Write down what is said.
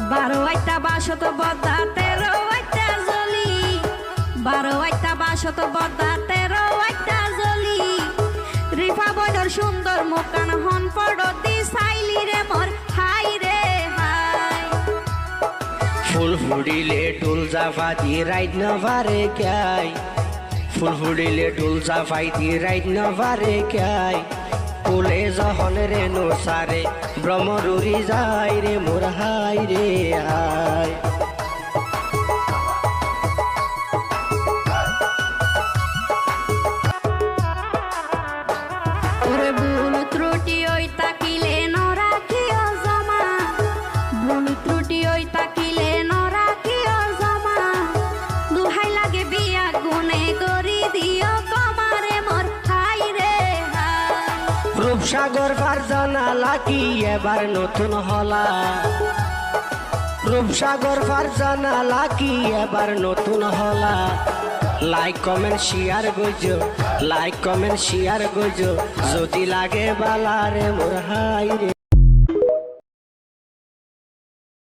12 আইটা 62 বদা 13 আইটা জলি 12 আইটা 62 বদা 13 আইটা জলি রিফা বইনর সুন্দর মুখান হন পড়তি সাইলি রে মোর হাই রে হাই ফুল ফুডিলে ডুল জাফাতি রাইট নভারে কাই ফুল ফুডিলে ডুল জাফাইতি রাইট নভারে কাই কোলে যখন রে নোসারে ব্রহ্মরুরি যায় রে মোর হাই রে হাই ওরে ভুল ত্রুটি ওই তাকিলে নরাখিও জমা ভুল ত্রুটি ওই তাকিলে নরাখিও জমা দুহাই লাগে বিয়া গুনে করি দিও কমারে মোর হাই রে হাই রূপসাগর ফারজানা লাকি এবার নতুন হলা রূপসাগর ফারজানা লাকি এবার নতুন হলা লাইক কমেন্ট শেয়ার গইজো লাইক কমেন্ট শেয়ার গইজো যদি লাগে বালা রে মোর হাই রে